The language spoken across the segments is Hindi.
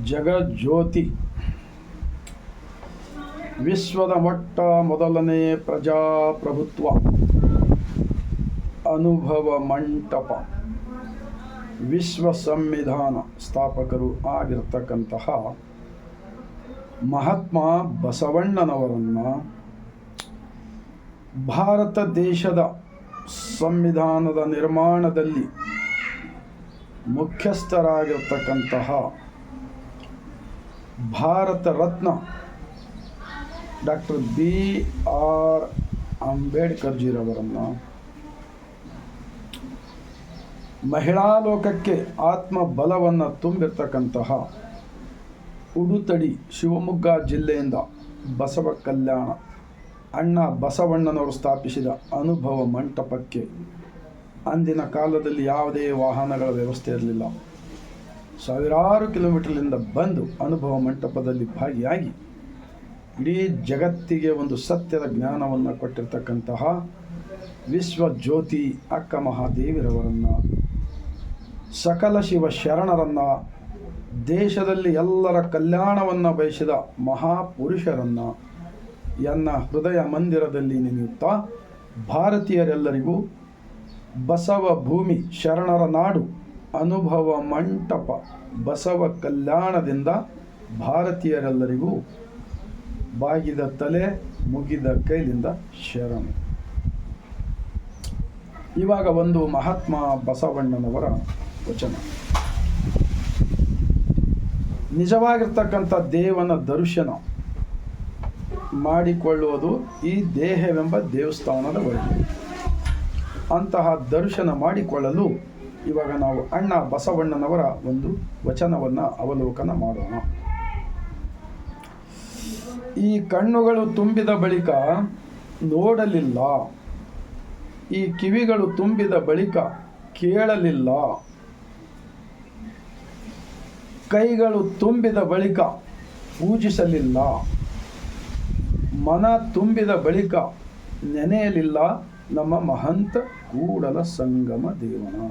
ಜಗಜ್ಯೋತಿ ವಿಶ್ವದ ಮೊಟ್ಟ ಮೊದಲನೇ ಪ್ರಜಾಪ್ರಭುತ್ವ ಅನುಭವ ಮಂಟಪ ವಿಶ್ವ ಸಂವಿಧಾನ ಸ್ಥಾಪಕರು ಆಗಿರತಕ್ಕಂತಹ ಮಹಾತ್ಮ ಬಸವಣ್ಣನವರನ್ನು ಭಾರತ ದೇಶದ ಸಂವಿಧಾನದ ನಿರ್ಮಾಣದಲ್ಲಿ ಮುಖ್ಯಸ್ಥರಾಗಿರ್ತಕ್ಕಂತಹ ಭಾರತ ರತ್ನ ಡಾಕ್ಟರ್ B.R. ಅಂಬೇಡ್ಕರ್ಜಿರವರನ್ನು ಮಹಿಳಾ ಲೋಕಕ್ಕೆ ಆತ್ಮಬಲವನ್ನು ತುಂಬಿರ್ತಕ್ಕಂತಹ ಉಡುತಡಿ ಶಿವಮೊಗ್ಗ ಜಿಲ್ಲೆಯಿಂದ ಬಸವ ಕಲ್ಯಾಣ ಅಣ್ಣ ಬಸವಣ್ಣನವರು ಸ್ಥಾಪಿಸಿದ ಅನುಭವ ಮಂಟಪಕ್ಕೆ ಅಂದಿನ ಕಾಲದಲ್ಲಿ ಯಾವುದೇ ವಾಹನಗಳ ವ್ಯವಸ್ಥೆ ಇರಲಿಲ್ಲ. ಸಾವಿರಾರು ಕಿಲೋಮೀಟರ್ಲಿಂದ ಬಂದು ಅನುಭವ ಮಂಟಪದಲ್ಲಿ ಭಾಗಿಯಾಗಿ ಇಡೀ ಜಗತ್ತಿಗೆ ಒಂದು ಸತ್ಯದ ಜ್ಞಾನವನ್ನು ಕೊಟ್ಟಿರ್ತಕ್ಕಂತಹ ವಿಶ್ವ ಜ್ಯೋತಿ ಅಕ್ಕ ಮಹಾದೇವಿರವರನ್ನು, ಸಕಲ ಶಿವ ಶರಣರನ್ನು, ದೇಶದಲ್ಲಿ ಎಲ್ಲರ ಕಲ್ಯಾಣವನ್ನು ಬಯಸಿದ ಮಹಾಪುರುಷರನ್ನು ಎನ್ನ ಹೃದಯ ಮಂದಿರದಲ್ಲಿ ನೆನೆಯುತ್ತಾ ಭಾರತೀಯರೆಲ್ಲರಿಗೂ ಬಸವ ಭೂಮಿ ಶರಣರ ನಾಡು ಅನುಭವ ಮಂಟಪ ಬಸವ ಕಲ್ಯಾಣದಿಂದ ಭಾರತೀಯರೆಲ್ಲರಿಗೂ ಬಾಗಿದ ತಲೆ ಮುಗಿದ ಕೈಲಿಂದ ಶರಣು. ಇವಾಗ ಒಂದು ಮಹಾತ್ಮ ಬಸವಣ್ಣನವರ ವಚನ. ನಿಜವಾಗಿರ್ತಕ್ಕಂಥ ದೇವನ ದರ್ಶನ ಮಾಡಿಕೊಳ್ಳುವುದು ಈ ದೇಹವೆಂಬ ದೇವಸ್ಥಾನದ ಒಳಗೆ. ಅಂತಹ ದರ್ಶನ ಮಾಡಿಕೊಳ್ಳಲು ಇವಾಗ ನಾವು ಅಣ್ಣ ಬಸವಣ್ಣನವರ ಒಂದು ವಚನವನ್ನು ಅವಲೋಕನ ಮಾಡೋಣ. ಈ ಕಣ್ಣುಗಳು ತುಂಬಿದ ಬಳಿಕ ನೋಡಲಿಲ್ಲ, ಈ ಕಿವಿಗಳು ತುಂಬಿದ ಬಳಿಕ ಕೇಳಲಿಲ್ಲ, ಕೈಗಳು ತುಂಬಿದ ಬಳಿಕ ಪೂಜಿಸಲಿಲ್ಲ, ಮನ ತುಂಬಿದ ಬಳಿಕ ನೆನೆಯಲಿಲ್ಲ ನಮ್ಮ ಮಹಂತ ಕೂಡಲ संगम देवना।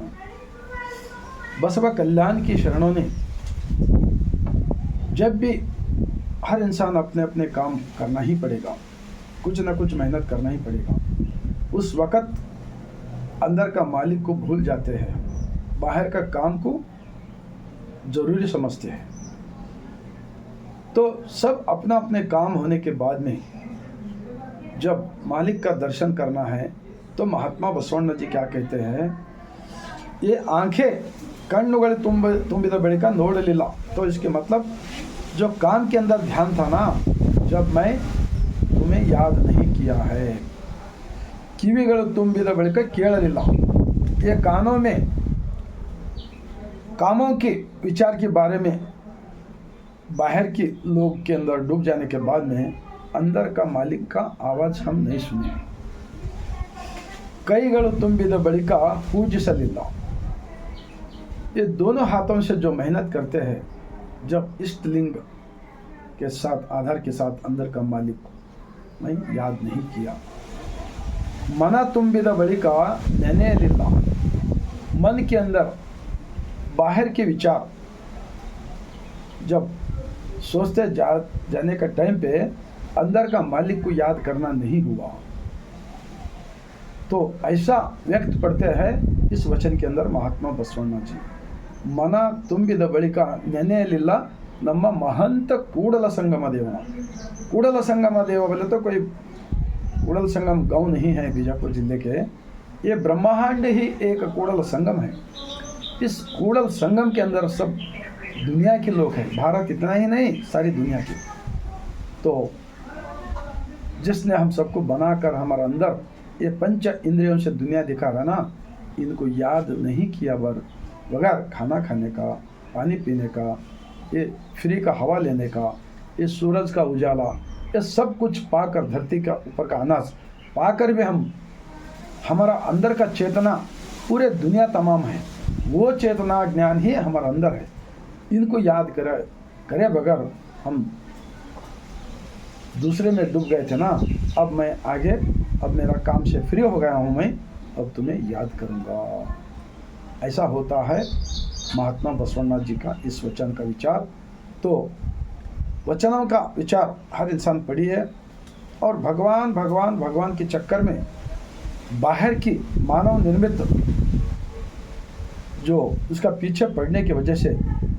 बसवा कल्याण की शरणों ने जब भी हर इंसान अपने अपने काम करना ही पड़ेगा, कुछ ना कुछ मेहनत करना ही पड़ेगा। उस वक़्त अंदर का मालिक को भूल जाते हैं, बाहर का काम को ज़रूरी समझते हैं। तो सब अपना अपने काम होने के बाद में जब मालिक का दर्शन करना है तो महात्मा बसवಣ್ಣ जी क्या कहते हैं, ये आंखें कಣ್ಣುಗಳು ತುಂಬಿದ ಬಳಿಕ ನೋಡಲಿಲ್ಲ। तो इसके मतलब जो काम के अंदर ध्यान था ना, जब मैं तुम्हें याद नहीं किया है। ಕಿವಿಗಳು ತುಂಬಿದ ಬಳಿಕ ಕೇಳಲಿಲ್ಲ, ये कानों में कामों के विचार के बारे में बाहर के लोग के अंदर डूब जाने के बाद में अंदर का मालिक का आवाज़ हम नहीं सुने। ಕೈಗಳು ತುಂಬಿದ ಬಳಿಕ पूजिसलिಲ್ಲ। ये दोनों हाथों से जो मेहनत करते हैं, जब इष्टलिंग के साथ आधार के साथ अंदर का मालिक मैं याद नहीं किया। मन ತುಂಬಿದ ಬಳಿಕ ನೆನೆಯಲಿಲ್ಲ, मन के अंदर बाहर के विचार जब सोचते जाने का टाइम पे अंदर का मालिक को याद करना नहीं हुआ। तो ऐसा व्यक्त पढ़ते हैं इस वचन के अंदर महात्मा बसवಣ್ಣ जी। मन ತುಂಬಿದ ಬಳಿಕ ನೆನೆಯಲಿಲ್ಲ ನಮ್ಮ महंत कूडल संगम देवना। कूडल संगम देव बोले तो कोई कूडल संगम गांव नहीं है बीजापुर जिले के, ये ब्रह्मांड ही एक कूडल संगम है। इस कूडल संगम के अंदर सब दुनिया के लोग हैं, भारत इतना ही नहीं सारी दुनिया की। तो जिसने हम सबको बनाकर हमारे अंदर ये पंच इंद्रियों से दुनिया दिखा रहा ना, इनको याद नहीं किया बगैर खाना खाने का, पानी पीने का, ये फ्री का हवा लेने का, ये सूरज का उजाला, ये सब कुछ पाकर धरती का ऊपर का अनाज पाकर भी हम हमारा अंदर का चेतना पूरे दुनिया तमाम है, वो चेतना ज्ञान ही हमारा अंदर है। इनको याद करे बगैर हम दूसरे में डूब गए थे ना। अब मैं आगे, अब मेरा काम से फ्री हो गया हूँ मैं, अब तुम्हें याद करूँगा। ऐसा होता है महात्मा बसवಣ್ಣ जी का इस वचन का विचार। तो वचनों का विचार हर इंसान पढ़िए और भगवान भगवान भगवान के चक्कर में बाहर की मानव निर्मित जो उसका पीछे पड़ने की वजह से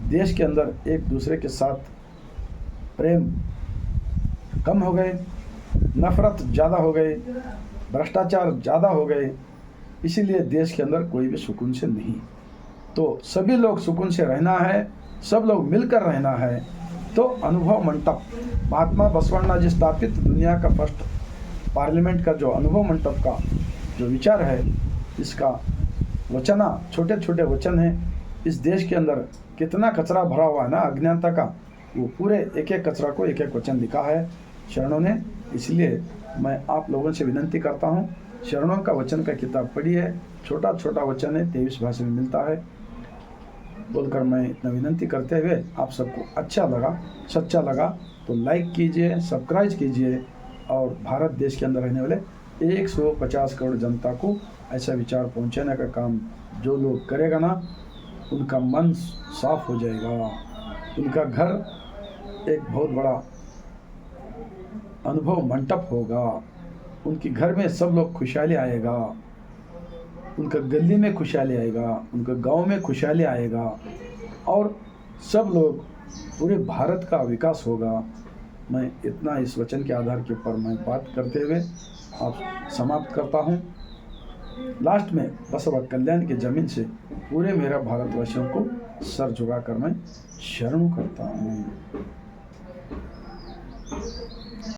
देश के अंदर एक दूसरे के साथ प्रेम कम हो गए, नफरत ज़्यादा हो गई, भ्रष्टाचार ज़्यादा हो गए, इसीलिए देश के अंदर कोई भी सुकून से नहीं। तो सभी लोग सुकून से रहना है, सब लोग मिलकर रहना है। तो अनुभव मंटप महात्मा बसवण्णा जी स्थापित दुनिया का फर्स्ट पार्लियामेंट का जो अनुभव मंटप का जो विचार है, इसका वचना छोटे छोटे वचन हैं। इस देश के अंदर कितना कचरा भरा हुआ है ना अज्ञानता का, वो पूरे एक एक कचरा को एक एक वचन लिखा है शरणों ने। इसलिए मैं आप लोगों से विनंती करता हूँ, शरणों का वचन का किताब पढ़िए, छोटा छोटा वचन है, 23 भाषा में मिलता है। बोलकर मैं इतना विनंती करते हुए आप सबको अच्छा लगा, सच्चा लगा तो लाइक कीजिए, सब्सक्राइब कीजिए और भारत देश के अंदर रहने वाले 150 करोड़ जनता को ऐसा विचार पहुंचाने का काम जो लोग करेगा ना, उनका मन साफ हो जाएगा, उनका घर एक बहुत बड़ा अनुभव मंटप होगा, उनके घर में सब लोग खुशहाली आएगा, उनका गली में खुशहाली आएगा, उनका गांव में खुशहाली आएगा और सब लोग पूरे भारत का विकास होगा। मैं इतना इस वचन के आधार के ऊपर मैं बात करते हुए आप समाप्त करता हूँ। लास्ट में बसवा कल्याण की ज़मीन से पूरे मेरा भारतवासियों को सर झुकाकर मैं शरण करता हूँ।